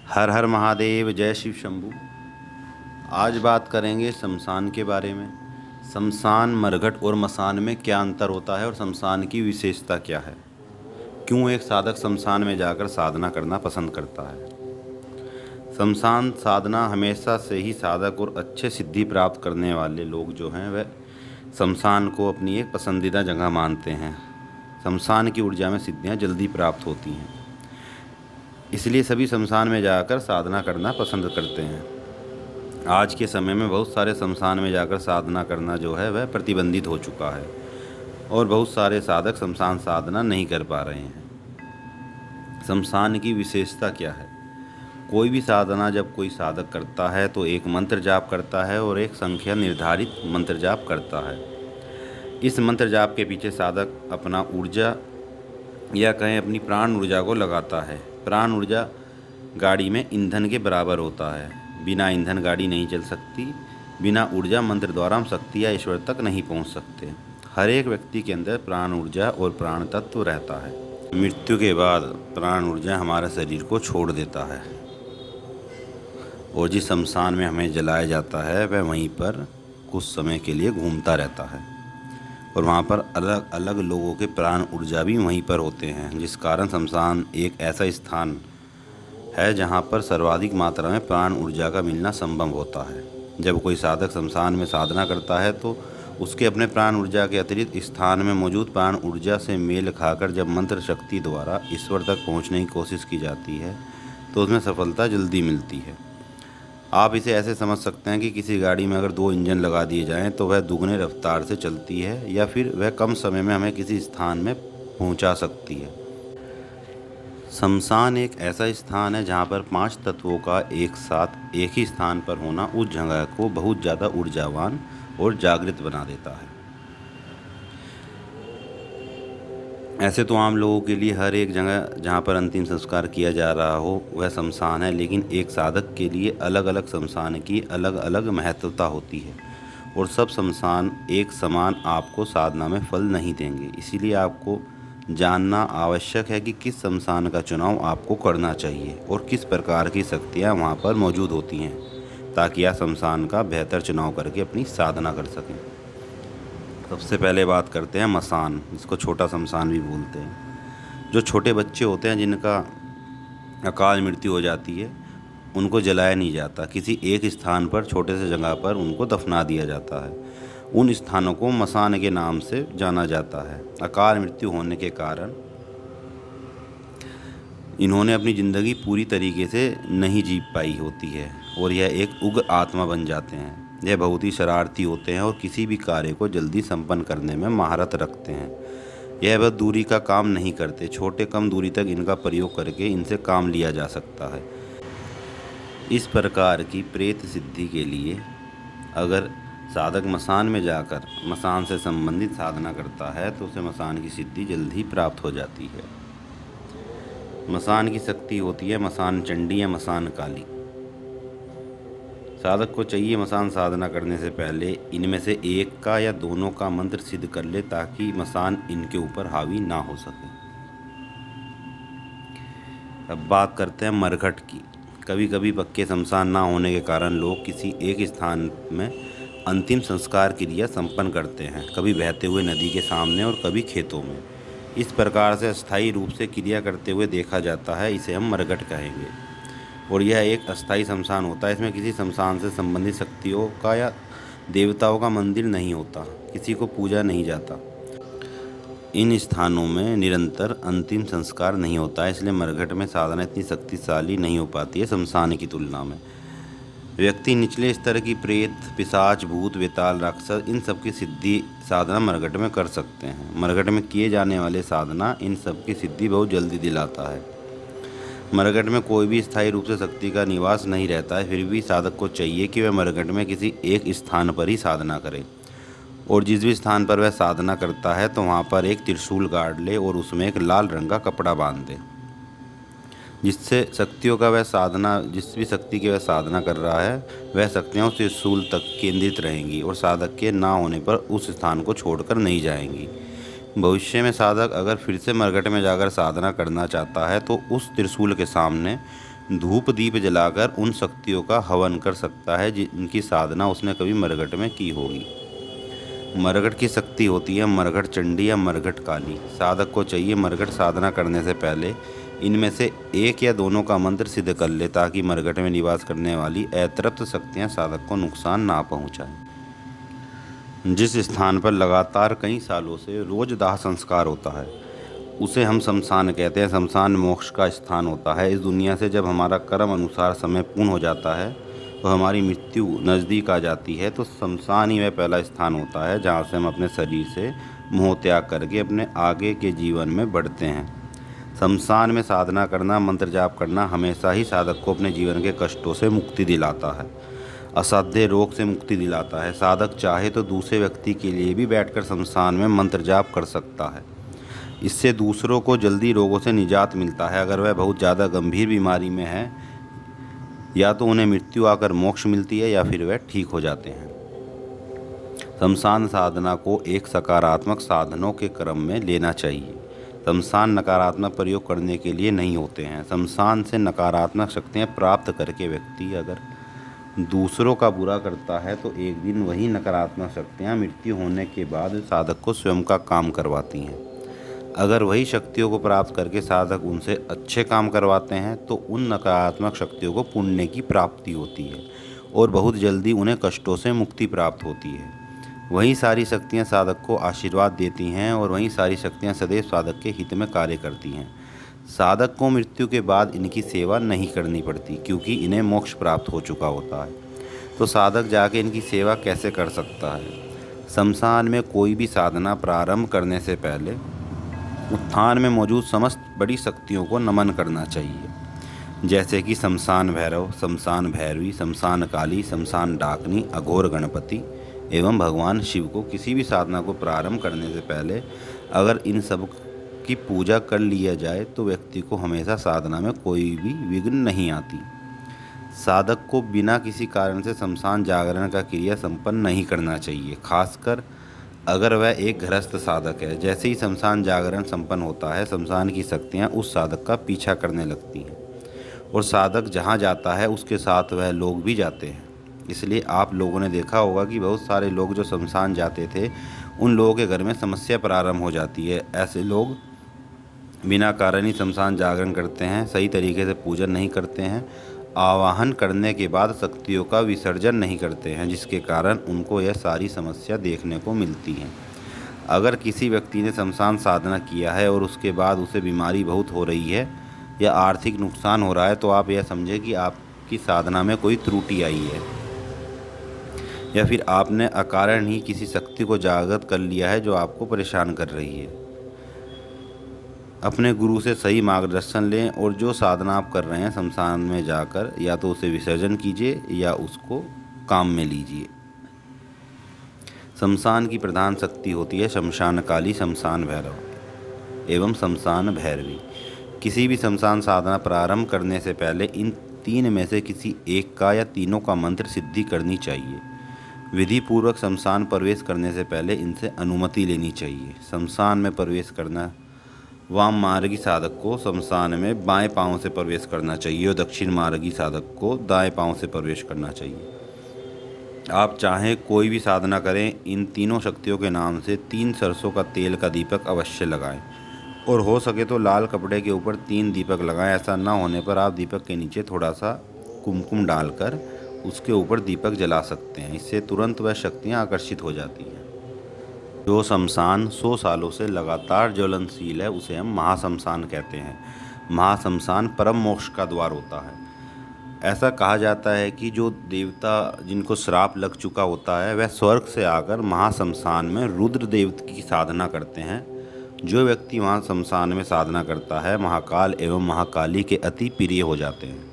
हर हर महादेव, जय शिव शंभू। आज बात करेंगे शमशान के बारे में। शमशान, मरघट और मसान में क्या अंतर होता है और शमशान की विशेषता क्या है। क्यों एक साधक शमशान में जाकर साधना करना पसंद करता है। शमशान साधना हमेशा से ही साधक और अच्छे सिद्धि प्राप्त करने वाले लोग जो हैं वह शमशान को अपनी एक पसंदीदा जगह मानते हैं। शमशान की ऊर्जा में सिद्धियां जल्दी प्राप्त होती हैं, इसलिए सभी शमशान में जाकर साधना करना पसंद करते हैं। आज के समय में बहुत सारे शमशान में जाकर साधना करना जो है वह प्रतिबंधित हो चुका है और बहुत सारे साधक शमशान साधना नहीं कर पा रहे हैं। शमशान की विशेषता क्या है। कोई भी साधना जब कोई साधक करता है तो एक मंत्र जाप करता है और एक संख्या निर्धारित मंत्र जाप करता है। इस मंत्र जाप के पीछे साधक अपना ऊर्जा या कहें अपनी प्राण ऊर्जा को लगाता है। प्राण ऊर्जा गाड़ी में ईंधन के बराबर होता है। बिना ईंधन गाड़ी नहीं चल सकती। बिना ऊर्जा मंत्र द्वारा हम शक्ति या ईश्वर तक नहीं पहुंच सकते। हर एक व्यक्ति के अंदर प्राण ऊर्जा और प्राण तत्व रहता है। मृत्यु के बाद प्राण ऊर्जा हमारे शरीर को छोड़ देता है और जिस शमशान में हमें जलाया जाता है वह वहीं पर कुछ समय के लिए घूमता रहता है और वहाँ पर अलग अलग लोगों के प्राण ऊर्जा भी वहीं पर होते हैं, जिस कारण शमशान एक ऐसा स्थान है जहाँ पर सर्वाधिक मात्रा में प्राण ऊर्जा का मिलना संभव होता है। जब कोई साधक शमशान में साधना करता है तो उसके अपने प्राण ऊर्जा के अतिरिक्त स्थान में मौजूद प्राण ऊर्जा से मेल खाकर जब मंत्र शक्ति द्वारा ईश्वर तक पहुँचने की कोशिश की जाती है तो उसमें सफलता जल्दी मिलती है। आप इसे ऐसे समझ सकते हैं कि किसी गाड़ी में अगर 2 इंजन लगा दिए जाएं तो वह दुगने रफ्तार से चलती है या फिर वह कम समय में हमें किसी स्थान में पहुंचा सकती है। शमशान एक ऐसा स्थान है जहां पर 5 तत्वों का एक साथ एक ही स्थान पर होना उस जगह को बहुत ज़्यादा ऊर्जावान और जागृत बना देता है। ऐसे तो आम लोगों के लिए हर एक जगह जहाँ पर अंतिम संस्कार किया जा रहा हो वह शमशान है, लेकिन एक साधक के लिए अलग अलग शमशान की अलग अलग महत्वता होती है और सब शमशान एक समान आपको साधना में फल नहीं देंगे। इसीलिए आपको जानना आवश्यक है कि किस शमशान का चुनाव आपको करना चाहिए और किस प्रकार की शक्तियाँ वहाँ पर मौजूद होती हैं, ताकि आप शमशान का बेहतर चुनाव करके अपनी साधना कर सकें। सबसे पहले बात करते हैं मसान, जिसको छोटा शमशान भी बोलते हैं। जो छोटे बच्चे होते हैं जिनका अकाल मृत्यु हो जाती है उनको जलाया नहीं जाता, किसी एक स्थान पर छोटे से जगह पर उनको दफना दिया जाता है। उन स्थानों को मसान के नाम से जाना जाता है। अकाल मृत्यु होने के कारण इन्होंने अपनी ज़िंदगी पूरी तरीके से नहीं जी पाई होती है और यह एक उग्र आत्मा बन जाते हैं। यह बहुत ही शरारती होते हैं और किसी भी कार्य को जल्दी संपन्न करने में महारत रखते हैं। यह बहुत दूरी का काम नहीं करते। छोटे कम दूरी तक इनका प्रयोग करके इनसे काम लिया जा सकता है। इस प्रकार की प्रेत सिद्धि के लिए अगर साधक मसान में जाकर मसान से संबंधित साधना करता है तो उसे मसान की सिद्धि जल्दी प्राप्त हो जाती है। मसान की शक्ति होती है मसान चंडी या मसान काली। साधक को चाहिए मसान साधना करने से पहले इनमें से एक का या दोनों का मंत्र सिद्ध कर ले, ताकि मसान इनके ऊपर हावी ना हो सके। अब बात करते हैं मरघट की। कभी कभी पक्के शमशान ना होने के कारण लोग किसी एक स्थान में अंतिम संस्कार क्रिया संपन्न करते हैं, कभी बहते हुए नदी के सामने और कभी खेतों में। इस प्रकार से अस्थायी रूप से क्रिया करते हुए देखा जाता है, इसे हम मरघट कहेंगे। और यह एक अस्थायी शमशान होता है। इसमें किसी शमशान से संबंधित शक्तियों का या देवताओं का मंदिर नहीं होता, किसी को पूजा नहीं जाता। इन स्थानों में निरंतर अंतिम संस्कार नहीं होता है, इसलिए मरघट में साधना इतनी शक्तिशाली नहीं हो पाती है शमशान की तुलना में। व्यक्ति निचले स्तर की प्रेत, पिशाच, भूत, वेताल, राक्षस इन सब की सिद्धि साधना मरघट में कर सकते हैं। मरघट में किए जाने वाले साधना इन सब की सिद्धि बहुत जल्दी दिलाता है। मरघट में कोई भी स्थायी रूप से शक्ति का निवास नहीं रहता है, फिर भी साधक को चाहिए कि वह मरघट में किसी एक स्थान पर ही साधना करे और जिस भी स्थान पर वह साधना करता है तो वहाँ पर एक त्रिशूल गाड़ ले और उसमें एक लाल रंग का कपड़ा बांध दे, जिससे शक्तियों का वह साधना जिस भी शक्ति की वह साधना कर रहा है वह शक्तियाँ उस त्रिशूल तक केंद्रित रहेंगी और साधक के ना होने पर उस स्थान को छोड़कर नहीं जाएंगी। भविष्य में साधक अगर फिर से मरघट में जाकर साधना करना चाहता है तो उस त्रिशूल के सामने धूप दीप जलाकर उन शक्तियों का हवन कर सकता है जिनकी साधना उसने कभी मरघट में की होगी। मरघट की शक्ति होती है मरघट चंडी या मरघट काली। साधक को चाहिए मरघट साधना करने से पहले इनमें से एक या दोनों का मंत्र सिद्ध कर ले, ताकि मरघट में निवास करने वाली अतृप्त शक्तियाँ साधक को नुकसान ना पहुँचाएं। जिस स्थान पर लगातार कई सालों से रोज दाह संस्कार होता है उसे हम शमशान कहते हैं। शमशान मोक्ष का स्थान होता है। इस दुनिया से जब हमारा कर्म अनुसार समय पूर्ण हो जाता है तो हमारी मृत्यु नज़दीक आ जाती है, तो शमशान ही वह पहला स्थान होता है जहाँ से हम अपने शरीर से मोह त्याग करके अपने आगे के जीवन में बढ़ते हैं। शमशान में साधना करना, मंत्र जाप करना हमेशा ही साधक को अपने जीवन के कष्टों से मुक्ति दिलाता है, असाध्य रोग से मुक्ति दिलाता है। साधक चाहे तो दूसरे व्यक्ति के लिए भी बैठकर शमशान में मंत्र जाप कर सकता है। इससे दूसरों को जल्दी रोगों से निजात मिलता है। अगर वह बहुत ज़्यादा गंभीर बीमारी में है, या तो उन्हें मृत्यु आकर मोक्ष मिलती है या फिर वह ठीक हो जाते हैं। शमशान साधना को एक सकारात्मक साधनों के क्रम में लेना चाहिए। शमशान नकारात्मक प्रयोग करने के लिए नहीं होते हैं। शमशान से नकारात्मक शक्तियाँ प्राप्त करके व्यक्ति अगर दूसरों का बुरा करता है तो एक दिन वही नकारात्मक शक्तियाँ मृत्यु होने के बाद साधक को स्वयं का काम करवाती हैं। अगर वही शक्तियों को प्राप्त करके साधक उनसे अच्छे काम करवाते हैं तो उन नकारात्मक शक्तियों को पुण्य की प्राप्ति होती है और बहुत जल्दी उन्हें कष्टों से मुक्ति प्राप्त होती है। वही सारी शक्तियाँ साधक को आशीर्वाद देती हैं और वही सारी शक्तियाँ सदैव साधक के हित में कार्य करती हैं। साधक को मृत्यु के बाद इनकी सेवा नहीं करनी पड़ती, क्योंकि इन्हें मोक्ष प्राप्त हो चुका होता है। तो साधक जाके इनकी सेवा कैसे कर सकता है? शमशान में कोई भी साधना प्रारंभ करने से पहले उत्थान में मौजूद समस्त बड़ी शक्तियों को नमन करना चाहिए, जैसे कि शमशान भैरव, शमशान भैरवी, शमशान काली, शमशान डाकनी, अघोर गणपति एवं भगवान शिव को। किसी भी साधना को प्रारंभ करने से पहले अगर इन सब की पूजा कर लिया जाए तो व्यक्ति को हमेशा साधना में कोई भी विघ्न नहीं आती। साधक को बिना किसी कारण से शमशान जागरण का क्रिया संपन्न नहीं करना चाहिए, खासकर अगर वह एक गृहस्थ साधक है। जैसे ही शमशान जागरण संपन्न होता है, शमशान की शक्तियाँ उस साधक का पीछा करने लगती हैं और साधक जहाँ जाता है उसके साथ वह लोग भी जाते हैं। इसलिए आप लोगों ने देखा होगा कि बहुत सारे लोग जो शमशान जाते थे उन लोगों के घर में समस्या प्रारंभ हो जाती है। ऐसे लोग बिना कारण ही शमशान जागरण करते हैं, सही तरीके से पूजन नहीं करते हैं, आवाहन करने के बाद शक्तियों का विसर्जन नहीं करते हैं, जिसके कारण उनको यह सारी समस्या देखने को मिलती हैं। अगर किसी व्यक्ति ने शमशान साधना किया है और उसके बाद उसे बीमारी बहुत हो रही है या आर्थिक नुकसान हो रहा है, तो आप यह समझें कि आपकी साधना में कोई त्रुटि आई है या फिर आपने अकारण ही किसी शक्ति को जागृत कर लिया है जो आपको परेशान कर रही है। अपने गुरु से सही मार्गदर्शन लें और जो साधना आप कर रहे हैं शमशान में जाकर या तो उसे विसर्जन कीजिए या उसको काम में लीजिए। शमशान की प्रधान शक्ति होती है शमशान काली, शमशान भैरव एवं शमशान भैरवी। किसी भी शमशान साधना प्रारंभ करने से पहले इन तीन में से किसी एक का या तीनों का मंत्र सिद्धि करनी चाहिए। विधि पूर्वक शमशान प्रवेश करने से पहले इनसे अनुमति लेनी चाहिए। शमशान में प्रवेश करना, वाम मार्गी साधक को शमशान में बाएं पांव से प्रवेश करना चाहिए और दक्षिण मार्गी साधक को दाएं पांव से प्रवेश करना चाहिए। आप चाहें कोई भी साधना करें, इन तीनों शक्तियों के नाम से 3 सरसों का तेल का दीपक अवश्य लगाएं और हो सके तो लाल कपड़े के ऊपर 3 दीपक लगाएं। ऐसा ना होने पर आप दीपक के नीचे थोड़ा सा कुमकुम डालकर उसके ऊपर दीपक जला सकते हैं। इससे तुरंत वह शक्तियाँ आकर्षित हो जाती हैं। जो शमशान 100 सालों से लगातार ज्वलनशील है उसे हम महाशमशान कहते हैं। महाशमशान परम मोक्ष का द्वार होता है। ऐसा कहा जाता है कि जो देवता जिनको श्राप लग चुका होता है वह स्वर्ग से आकर महाशमशान में रुद्र देवता की साधना करते हैं। जो व्यक्ति वहाँ शमशान में साधना करता है महाकाल एवं महाकाली के अति प्रिय हो जाते हैं।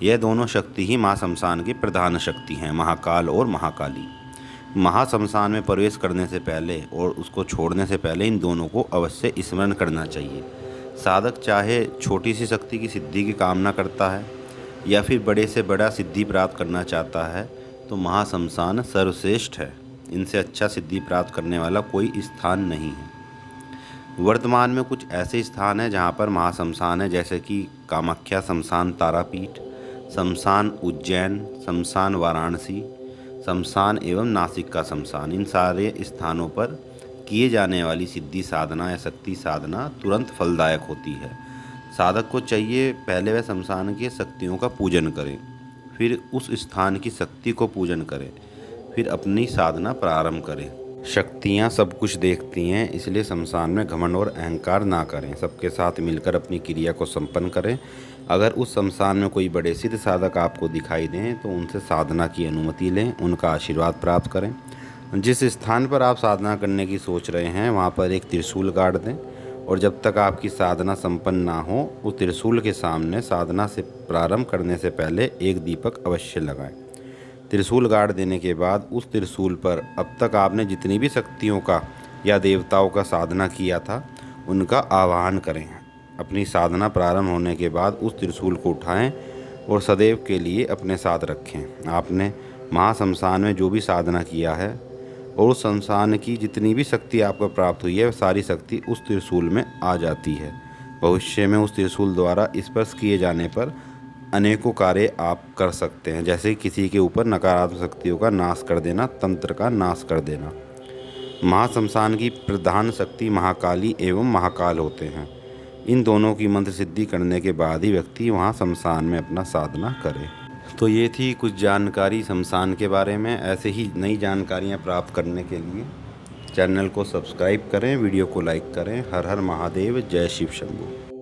यह दोनों शक्ति ही महाशमशान की प्रधान शक्ति हैं, महाकाल और महाकाली। महाशमशान में प्रवेश करने से पहले और उसको छोड़ने से पहले इन दोनों को अवश्य स्मरण करना चाहिए। साधक चाहे छोटी सी शक्ति की सिद्धि की कामना करता है या फिर बड़े से बड़ा सिद्धि प्राप्त करना चाहता है तो महाशमशान सर्वश्रेष्ठ है। इनसे अच्छा सिद्धि प्राप्त करने वाला कोई स्थान नहीं है। वर्तमान में कुछ ऐसे स्थान हैं जहाँ पर महाश्मशान है, जैसे कि कामाख्या शमशान तारापीठ, शमशान उज्जैन, शमशान वाराणसी, शमशान एवं नासिक का शमशान। इन सारे स्थानों पर किए जाने वाली सिद्धि साधना या शक्ति साधना तुरंत फलदायक होती है। साधक को चाहिए पहले वह शमशान की शक्तियों का पूजन करें, फिर उस स्थान की शक्ति को पूजन करें, फिर अपनी साधना प्रारंभ करें। शक्तियाँ सब कुछ देखती हैं, इसलिए शमशान में घमंड और अहंकार ना करें। सबके साथ मिलकर अपनी क्रिया को संपन्न करें। अगर उस शमशान में कोई बड़े सिद्ध साधक आपको दिखाई दें तो उनसे साधना की अनुमति लें, उनका आशीर्वाद प्राप्त करें। जिस स्थान पर आप साधना करने की सोच रहे हैं वहाँ पर एक त्रिशूल गाड़ दें, और जब तक आपकी साधना संपन्न ना हो उस त्रिशूल के सामने साधना से प्रारंभ करने से पहले एक दीपक अवश्य लगाएं। त्रिशूल गाड़ देने के बाद उस त्रिशूल पर अब तक आपने जितनी भी शक्तियों का या देवताओं का साधना किया था उनका आवाहन करें। अपनी साधना प्रारंभ होने के बाद उस त्रिशूल को उठाएं और सदैव के लिए अपने साथ रखें। आपने महाशमशान में जो भी साधना किया है और उस शमशान की जितनी भी शक्ति आपको प्राप्त हुई है वह सारी शक्ति उस त्रिशूल में आ जाती है। भविष्य में उस त्रिशूल द्वारा स्पर्श किए जाने पर अनेकों कार्य आप कर सकते हैं, जैसे किसी के ऊपर नकारात्मक शक्तियों का नाश कर देना, तंत्र का नाश कर देना। महाशमशान की प्रधान शक्ति महाकाली एवं महाकाल होते हैं। इन दोनों की मंत्र सिद्धि करने के बाद ही व्यक्ति वहाँ शमशान में अपना साधना करे। तो ये थी कुछ जानकारी शमशान के बारे में। ऐसे ही नई जानकारियाँ प्राप्त करने के लिए चैनल को सब्सक्राइब करें, वीडियो को लाइक करें। हर हर महादेव, जय शिव शंभू।